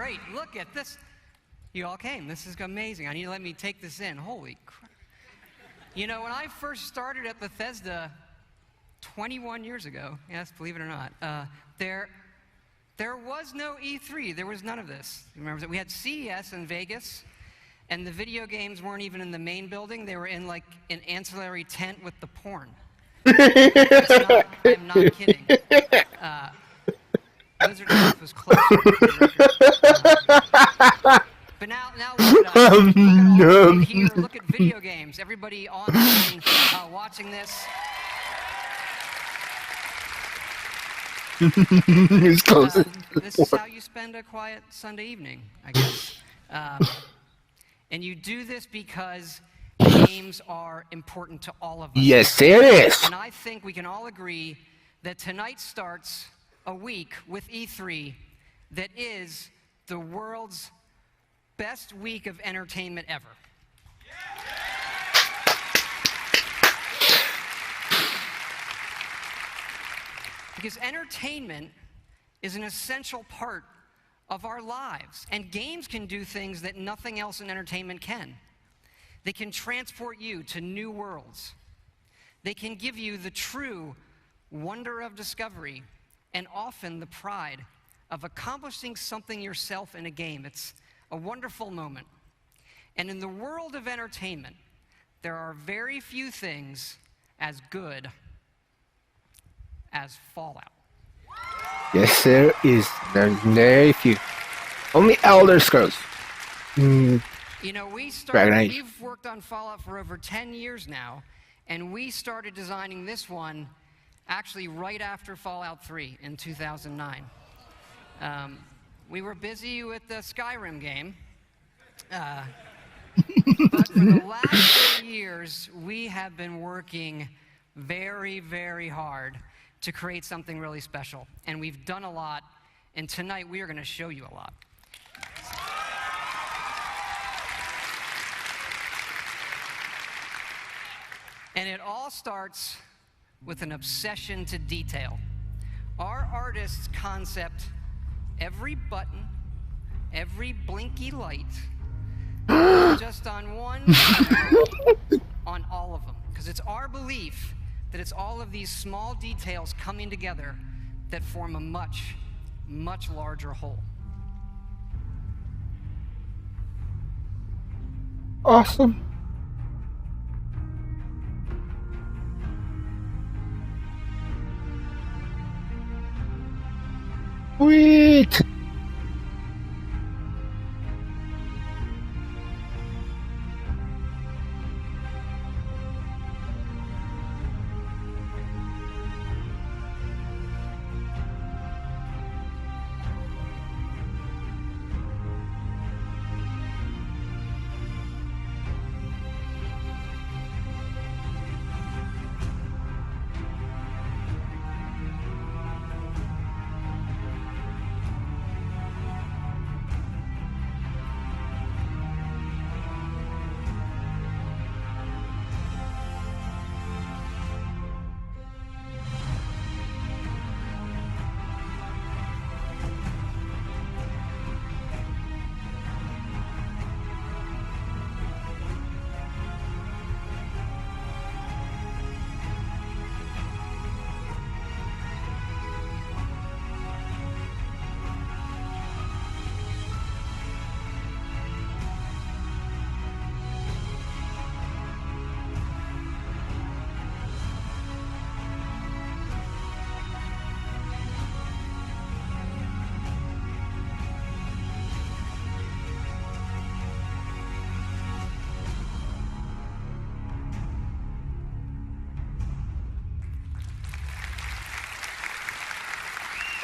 Great, look at this. You all came. This is amazing. I need to let me take this in. Holy crap. You know, when I first started at Bethesda 21 years ago, yes, believe it or not, there was no E3. There was none of this. Remember that we had CES in Vegas, and the video games weren't even in the main building. They were in like an ancillary tent with the porn. I'm not kidding. Blizzard Earth was closer. But now look at us. Look at all here. Look at video games. Everybody online watching this. This is how you spend a quiet Sunday evening, I guess. And you do this because games are important to all of us. Yes, it is. And I think we can all agree that tonight starts a week with E3 that is the world's best week of entertainment ever. Because entertainment is an essential part of our lives, and games can do things that nothing else in entertainment can. They can transport you to new worlds. They can give you the true wonder of discovery and often the pride of accomplishing something yourself in a game. It's a wonderful moment. And in the world of entertainment, there are very few things as good as Fallout. Yes, there is. There's very few. Only Elder Scrolls. You know, we've worked on Fallout for over 10 years now, and we started designing this one actually right after Fallout 3 in 2009. We were busy with the Skyrim game, but for the last 4 years, we have been working very, very hard to create something really special. And we've done a lot, and tonight we are going to show you a lot. And it all starts with an obsession to detail. Our artists concept every button, every blinky light, just on one, on all of them. Because it's our belief that it's all of these small details coming together that form a much, much larger whole. Awesome. Sweet.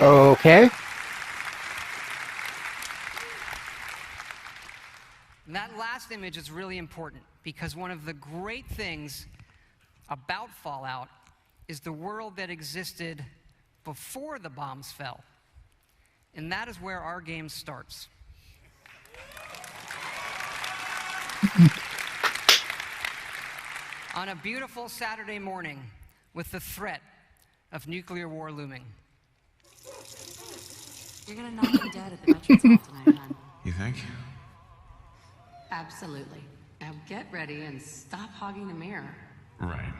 Okay. And that last image is really important because one of the great things about Fallout is the world that existed before the bombs fell. And that is where our game starts. On a beautiful Saturday morning with the threat of nuclear war looming. You're gonna knock me dead at the Veterans Hall tonight, hon. You think? Absolutely. Now get ready and stop hogging the mirror. Right.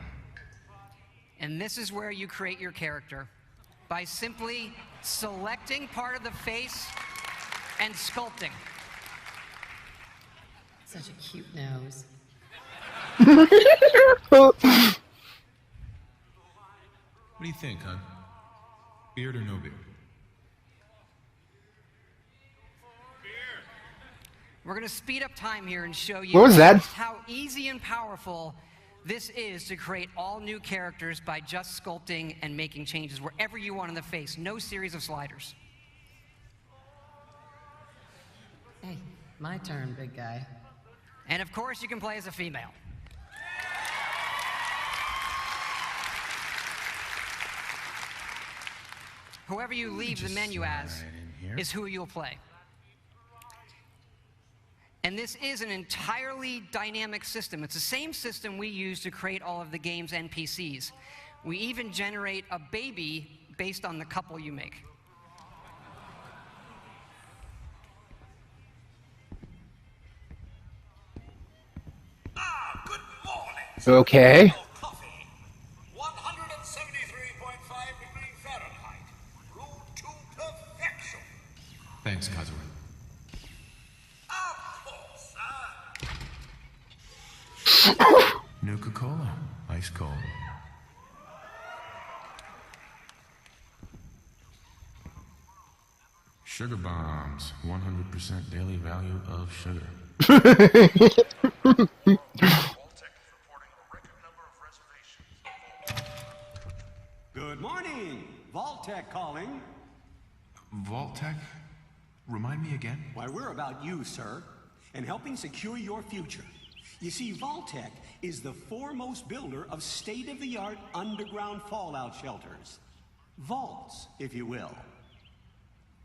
And this is where you create your character by simply selecting part of the face and sculpting. Such a cute nose. What do you think, hon? Beard or no beard? We're going to speed up time here and show you What was that? just how easy and powerful this is to create all new characters by just sculpting and making changes wherever you want in the face. No series of sliders. Hey, my turn, big guy. And of course, you can play as a female. Whoever you leave the menu as is who you'll play. And this is an entirely dynamic system. It's the same system we use to create all of the game's NPCs. We even generate a baby based on the couple you make. Good morning. Okay. Coffee. 173.5 degrees Fahrenheit. Brewed to perfection. Thanks, Kazuo. Of course, Nuka-Cola. Ice cold. Sugar bombs. 100% daily value of sugar. Good morning. Vault-Tec calling. Vault-Tec? Remind me again? Why, we're about you, sir, and helping secure your future. You see, Vault-Tec is the foremost builder of state-of-the-art underground fallout shelters. Vaults, if you will.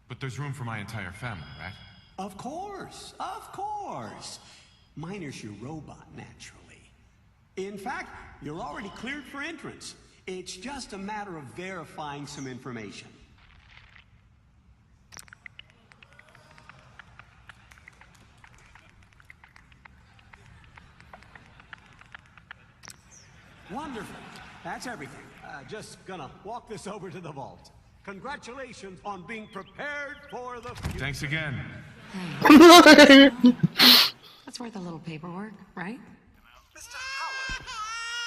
But there's room for my entire family, right? Of course, of course. Minus your robot, naturally. In fact, you're already cleared for entrance. It's just a matter of verifying some information. Wonderful. That's everything. Just gonna walk this over to the vault. Congratulations on being prepared for the future. Thanks again. That's worth a little paperwork, right? Mr. Howard,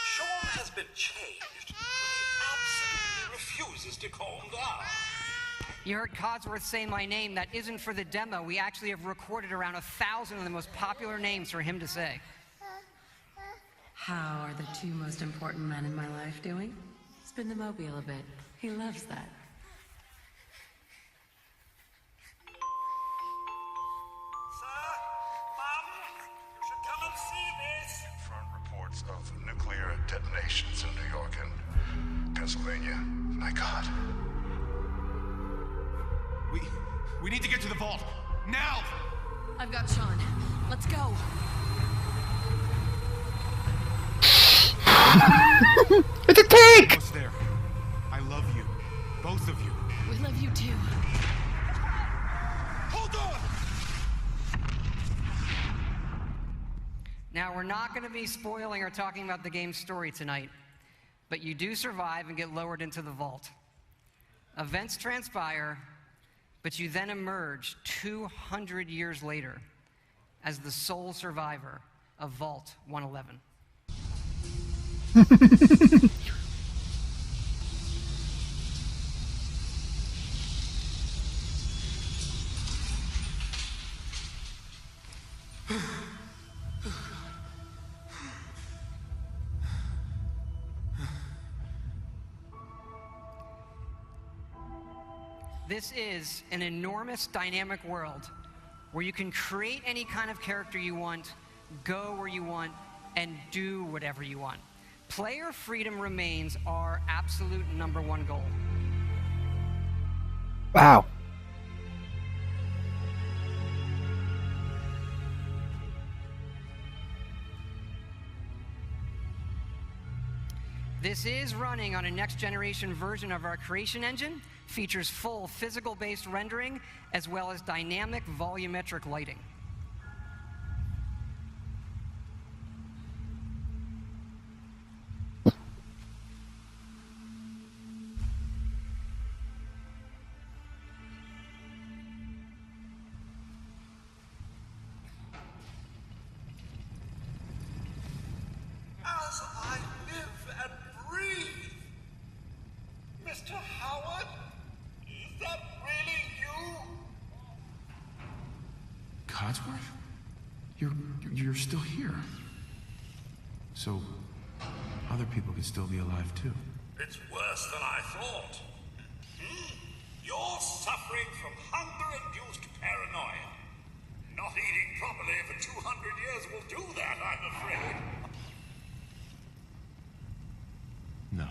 Sean has been changed. He absolutely refuses to calm down. You heard Codsworth say my name. That isn't for the demo. We actually have recorded around 1,000 of the most popular names for him to say. How are the two most important men in my life doing? Spin the mobile a bit. He loves that. Sir, Mom, you should come and see this. Front reports of nuclear detonations in New York and Pennsylvania. My God. We need to get to the vault. Now! I've got Sean. Let's go. It's a tank! Almost there. I love you. Both of you. We love you too. Hold on! Now, we're not going to be spoiling or talking about the game's story tonight, but you do survive and get lowered into the vault. Events transpire, but you then emerge 200 years later as the sole survivor of Vault 111. This is an enormous dynamic world where you can create any kind of character you want, go where you want, and do whatever you want. Player freedom remains our absolute #1 goal. Wow. This is running on a next-generation version of our creation engine, features full physical-based rendering, as well as dynamic volumetric lighting. As I live and breathe. Mr. Howard, is that really you? Codsworth? You're still here. So, other people could still be alive too. It's worse than I thought. You're suffering from hunger-induced paranoia. Not eating properly for 200 years will do that, I'm afraid. No.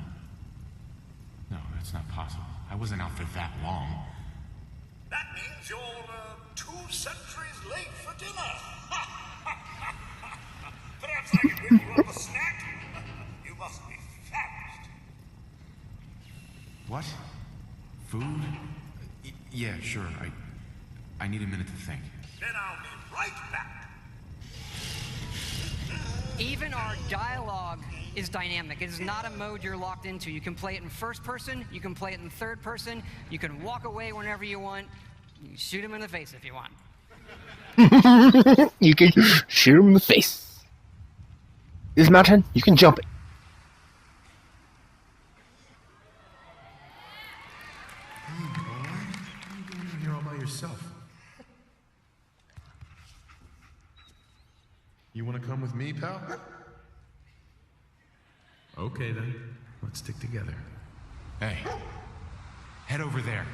No, that's not possible. I wasn't out for that long. That means you're 2 centuries late for dinner. Perhaps I can whip you up a snack? You must be famished. What? Food? Yeah, sure. I need a minute to think. Then I'll be right back. Even our dialogue is dynamic. It is not a mode you're locked into. You can play it in first person, you can play it in third person, you can walk away whenever you want, you can shoot him in the face if you want. You can shoot him in the face. This mountain, you can jump it. Hey, boy. What are you doing in here all by yourself? You want to come with me, pal? Okay, then. Let's stick together. Hey, head over there.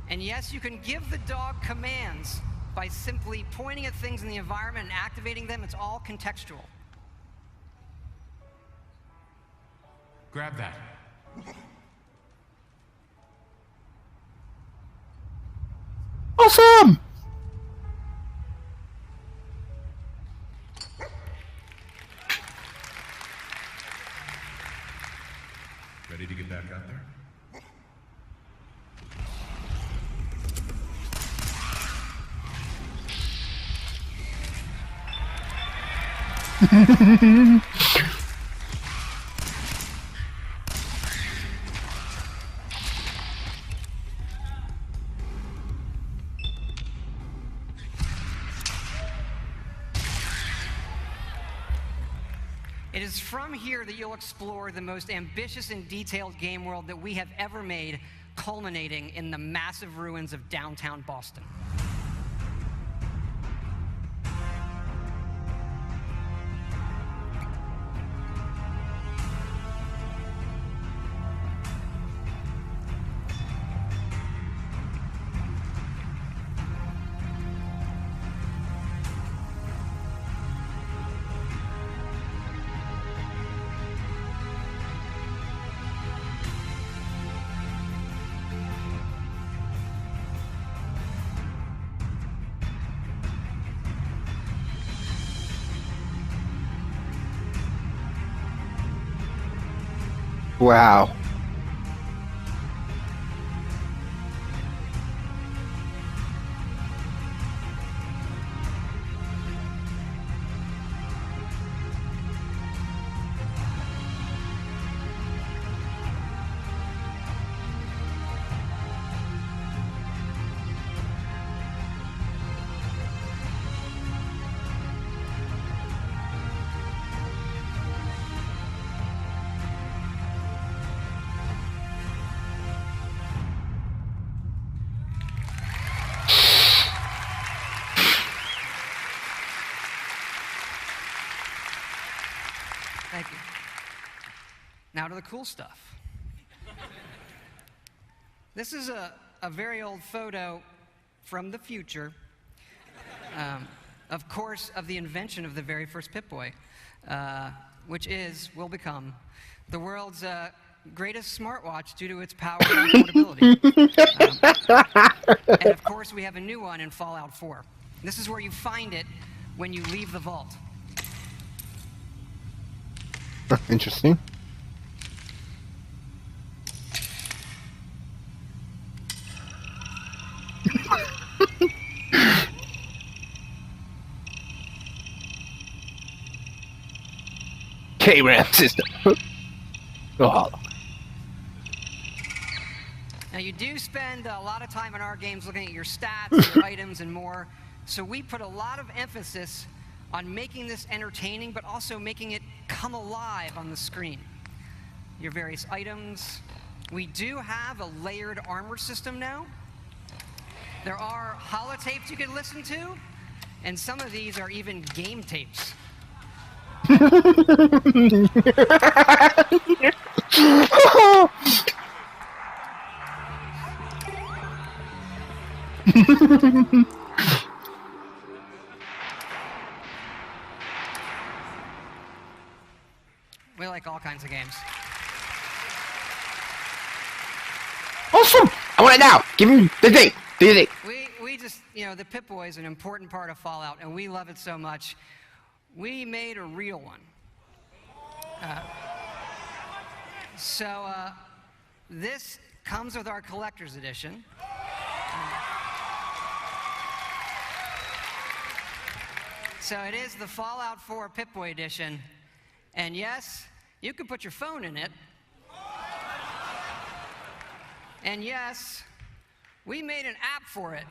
And yes, you can give the dog commands by simply pointing at things in the environment and activating them. It's all contextual. Grab that. Awesome! Ready to get back out there? It is from here that you'll explore the most ambitious and detailed game world that we have ever made, culminating in the massive ruins of downtown Boston. Wow. Thank you. Now to the cool stuff. This is a very old photo from the future, of course, of the invention of the very first Pip-Boy, which will become the world's greatest smartwatch due to its power and portability. And of course, we have a new one in Fallout 4. This is where you find it when you leave the vault. Interesting. K-RAM system. Oh. Now, you do spend a lot of time in our games looking at your stats, your items, and more. So we put a lot of emphasis on making this entertaining, but also making it come alive on the screen. Your various items. We do have a layered armor system now. There are holotapes you can listen to, and some of these are even game tapes. We like all kinds of games. Awesome! I want it now! Give me the thing! Do the thing! We just, you know, the Pip-Boy is an important part of Fallout, and we love it so much. We made a real one. This comes with our collector's edition. So it is the Fallout 4 Pip-Boy edition. And yes, you can put your phone in it. And yes, we made an app for it.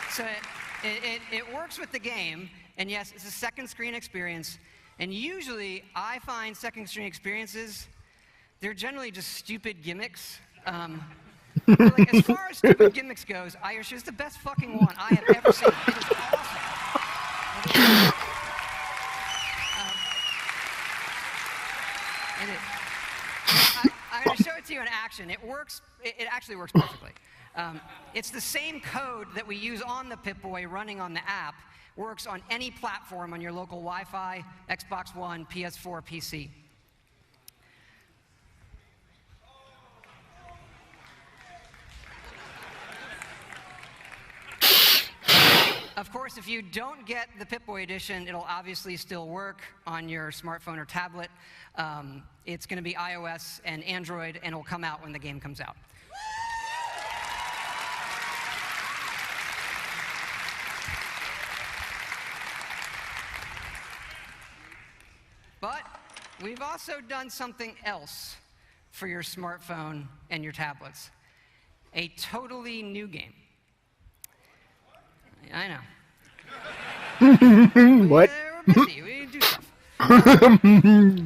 So it works with the game, and yes, it's a second screen experience. And usually, I find second screen experiences, they're generally just stupid gimmicks. Like, as far as stupid gimmicks goes, I assure it's the best fucking one I have ever seen. It is awesome. I'm going to show it to you in action. It works. It actually works perfectly. It's the same code that we use on the Pip-Boy running on the app. Works on any platform on your local Wi-Fi, Xbox One, PS4, PC. Of course, if you don't get the Pip-Boy edition, it'll obviously still work on your smartphone or tablet. It's going to be iOS and Android, and it'll come out when the game comes out. But we've also done something else for your smartphone and your tablets. A totally new game. I know. What? We're busy. We do stuff.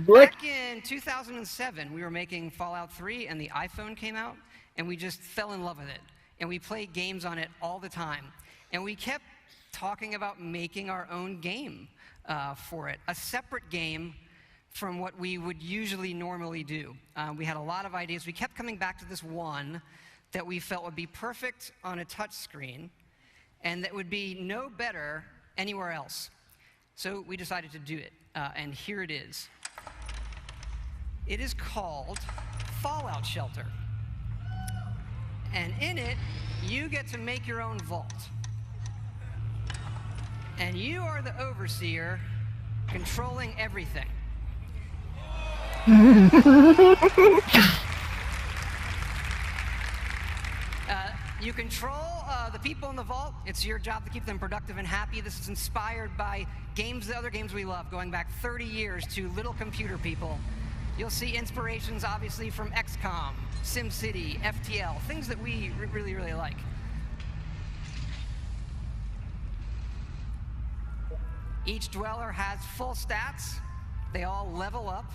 What? Back in 2007, we were making Fallout 3, and the iPhone came out, and we just fell in love with it. And we played games on it all the time. And we kept talking about making our own game for it, a separate game from what we would usually normally do. We had a lot of ideas. We kept coming back to this one that we felt would be perfect on a touch screen, and that would be no better anywhere else. So we decided to do it, and here it is. It is called Fallout Shelter. And in it, you get to make your own vault. And you are the overseer controlling everything. You control the people in the vault. It's your job to keep them productive and happy. This is inspired by games, the other games we love, going back 30 years to Little Computer People. You'll see inspirations, obviously, from XCOM, SimCity, FTL, things that we really, really like. Each dweller has full stats. They all level up.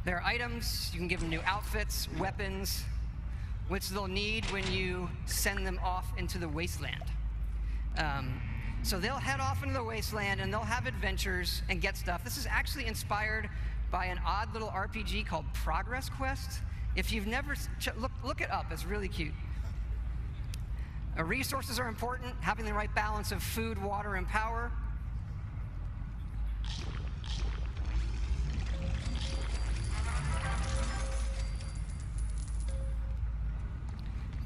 There are items, you can give them new outfits, weapons, which they'll need when you send them off into the wasteland. So they'll head off into the wasteland and they'll have adventures and get stuff. This is actually inspired by an odd little RPG called Progress Quest. If you've never, look it up, it's really cute. Resources are important, having the right balance of food, water, and power.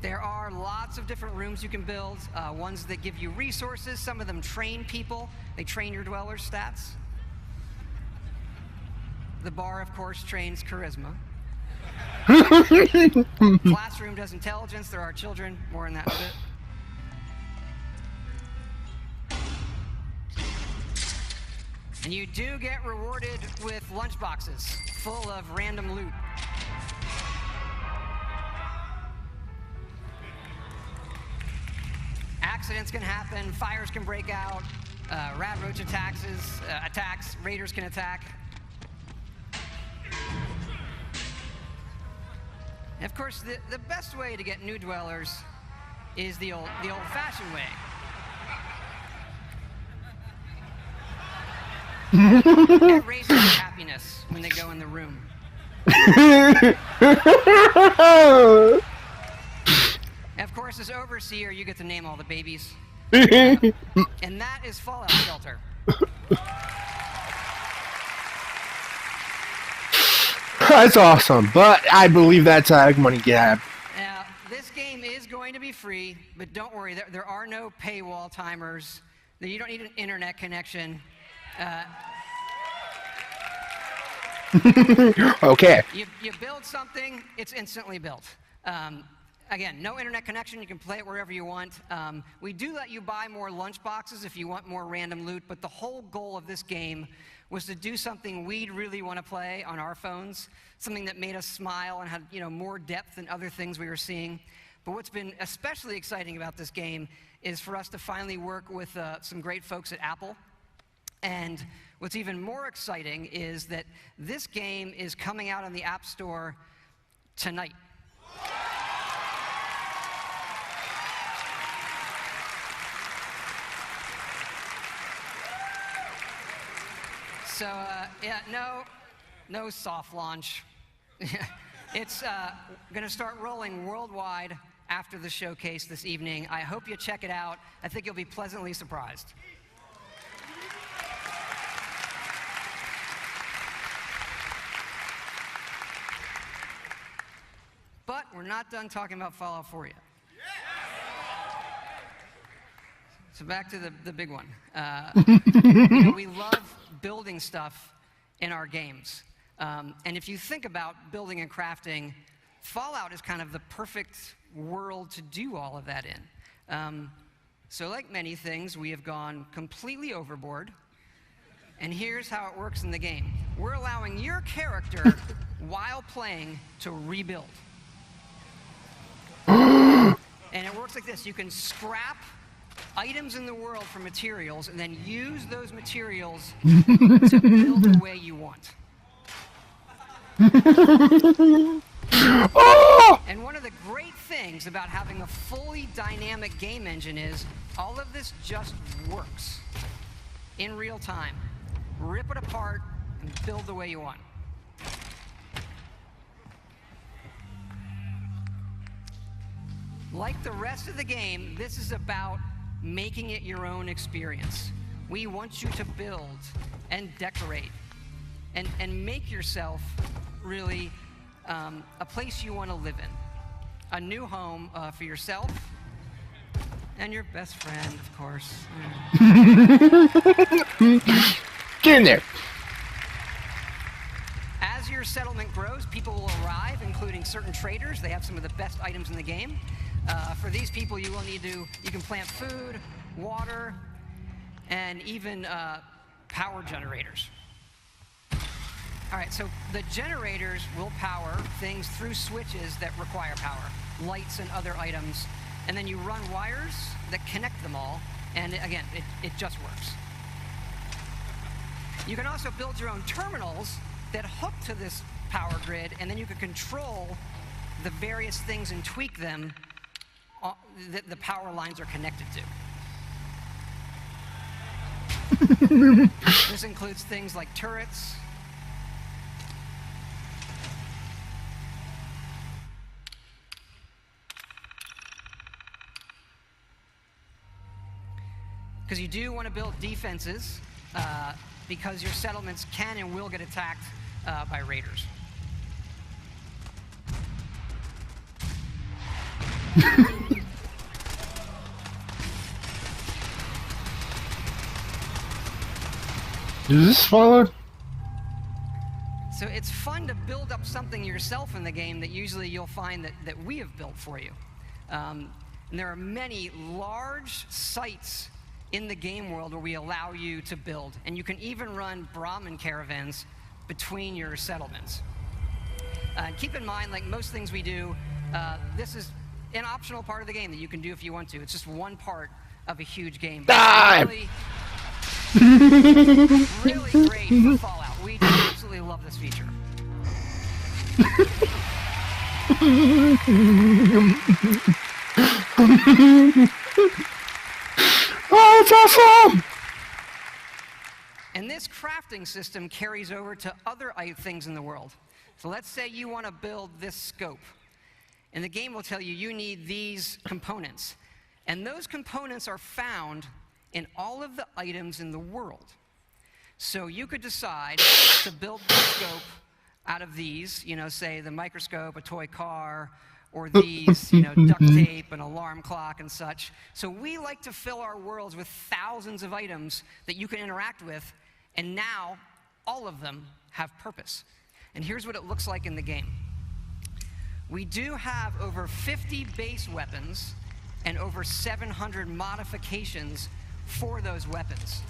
There are lots of different rooms you can build, ones that give you resources. Some of them train people. They train your dwellers' stats. The bar, of course, trains charisma. Classroom does intelligence. There are children. More on that in a bit. And you do get rewarded with lunchboxes full of random loot. Accidents can happen, fires can break out, rat roach attacks, raiders can attack. And of course, the best way to get new dwellers is the old-fashioned way. It raises their happiness when they go in the room. Of course, as overseer, you get to name all the babies. And that is Fallout Shelter. That's awesome, but I believe that's a money grab. Now, this game is going to be free, but don't worry, there are no paywall timers. You don't need an internet connection. Okay. You build something, it's instantly built. Again, no internet connection. You can play it wherever you want. We do let you buy more lunch boxes if you want more random loot, but the whole goal of this game was to do something we'd really want to play on our phones, something that made us smile and had more depth than other things we were seeing. But what's been especially exciting about this game is for us to finally work with some great folks at Apple. And what's even more exciting is that this game is coming out on the App Store tonight. So, yeah, no soft launch. It's going to start rolling worldwide after the showcase this evening. I hope you check it out. I think you'll be pleasantly surprised. But we're not done talking about Fallout 4 yet. So back to the big one. We love building stuff in our games. And if you think about building and crafting, Fallout is kind of the perfect world to do all of that in. So like many things, we have gone completely overboard. And here's how it works in the game. We're allowing your character, while playing, to rebuild. And it works like this. You can scrap items in the world for materials and then use those materials to build the way you want. And one of the great things about having a fully dynamic game engine is all of this just works in real time. Rip it apart and build the way you want. Like the rest of the game, this is about making it your own experience. We want you to build and decorate and make yourself really a place you want to live in. A new home for yourself and your best friend, of course. Get in there. As your settlement grows, people will arrive, including certain traders. They have some of the best items in the game. For these people, you can plant food, water, and even power generators. All right, so the generators will power things through switches that require power, lights and other items, and then you run wires that connect them all, and again, it just works. You can also build your own terminals that hook to this power grid, and then you can control the various things and tweak them that the power lines are connected to. This includes things like turrets, because you do want to build defenses because your settlements can and will get attacked by raiders. Is this Fallout? So it's fun to build up something yourself in the game that usually you'll find that we have built for you. And there are many large sites in the game world where we allow you to build. And you can even run Brahmin caravans between your settlements. Keep in mind, like most things we do, this is an optional part of the game that you can do if you want to. It's just one part of a huge game. Die! Really great for Fallout. We absolutely love this feature. Oh, it's awesome! And this crafting system carries over to other things in the world. So let's say you want to build this scope. And the game will tell you need these components. And those components are found in all of the items in the world. So you could decide to build the scope out of these, say the microscope, a toy car, or these, duct tape, an alarm clock, and such. So we like to fill our worlds with thousands of items that you can interact with, and now all of them have purpose. And here's what it looks like in the game. We do have over 50 base weapons and over 700 modifications for those weapons.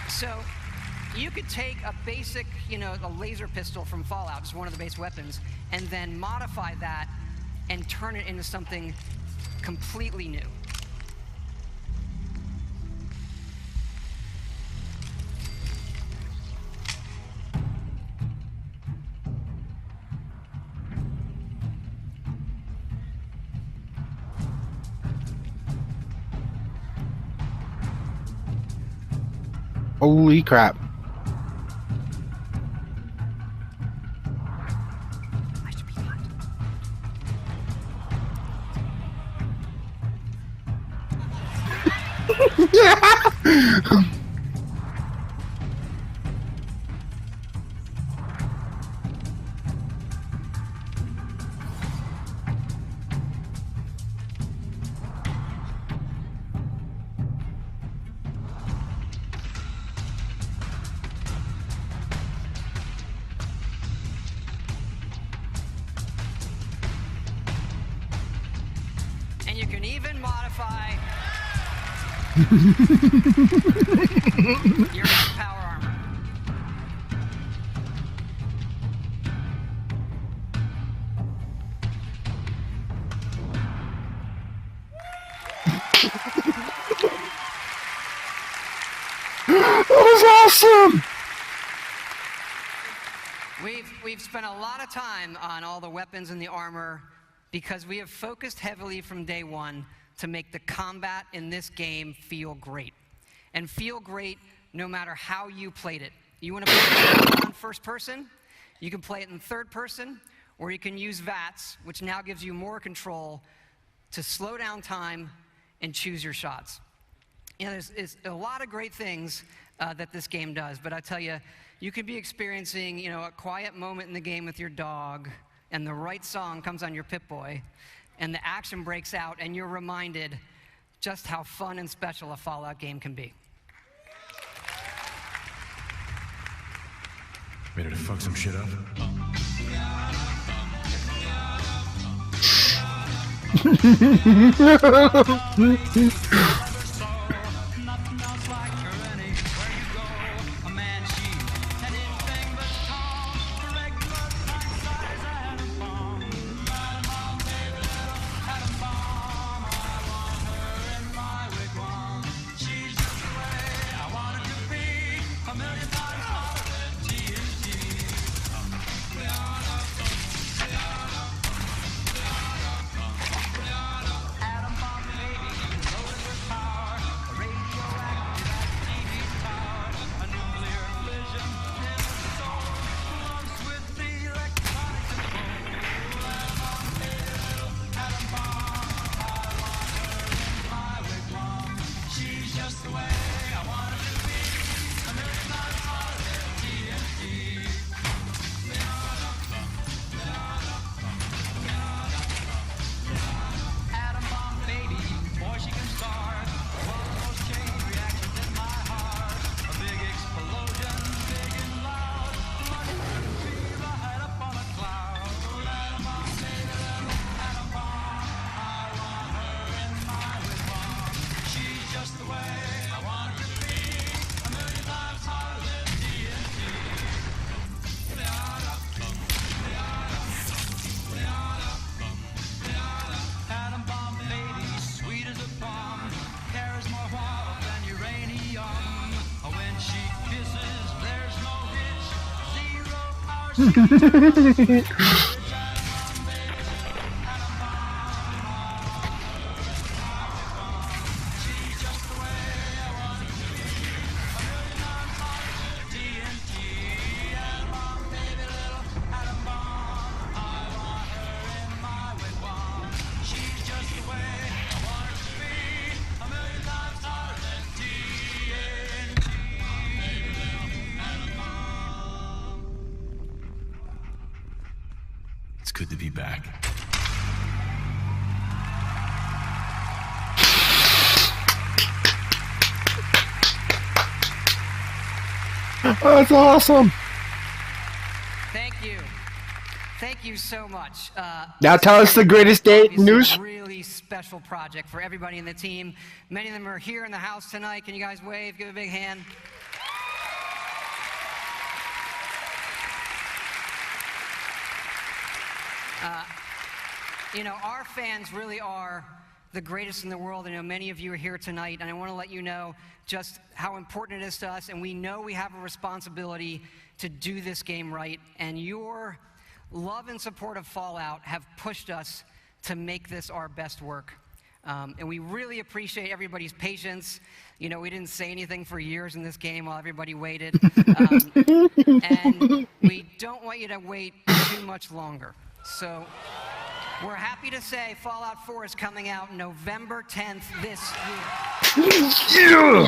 So you could take a basic, a laser pistol from Fallout, just one of the base weapons, and then modify that and turn it into something completely new. Holy crap. I should be hot. And you can even modify your power armor. That was awesome! We've spent a lot of time on all the weapons and the armor because we have focused heavily from day one to make the combat in this game feel great. And feel great no matter how you played it. You want to play it on first person, you can play it in third person, or you can use VATS, which now gives you more control to slow down time and choose your shots. There's a lot of great things that this game does, but I tell you, you could be experiencing, a quiet moment in the game with your dog, and the right song comes on your Pip-Boy, and the action breaks out, and you're reminded just how fun and special a Fallout game can be. Ready to fuck some shit up? It's good to be back. That's awesome. Thank you. Thank you so much. Now tell us the greatest day Obviously news. A really special project for everybody in the team. Many of them are here in the house tonight. Can you guys wave? Give a big hand. You know, our fans really are the greatest in the world. I know many of you are here tonight, and I want to let you know just how important it is to us, and we know we have a responsibility to do this game right, and your love and support of Fallout have pushed us to make this our best work. And we really appreciate everybody's patience. You know, we didn't say anything for years in this game while everybody waited. And we don't want you to wait too much longer. So we're happy to say Fallout 4 is coming out November 10th this year. Yeah!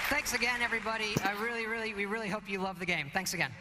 Thanks again, everybody. We really hope you love the game. Thanks again.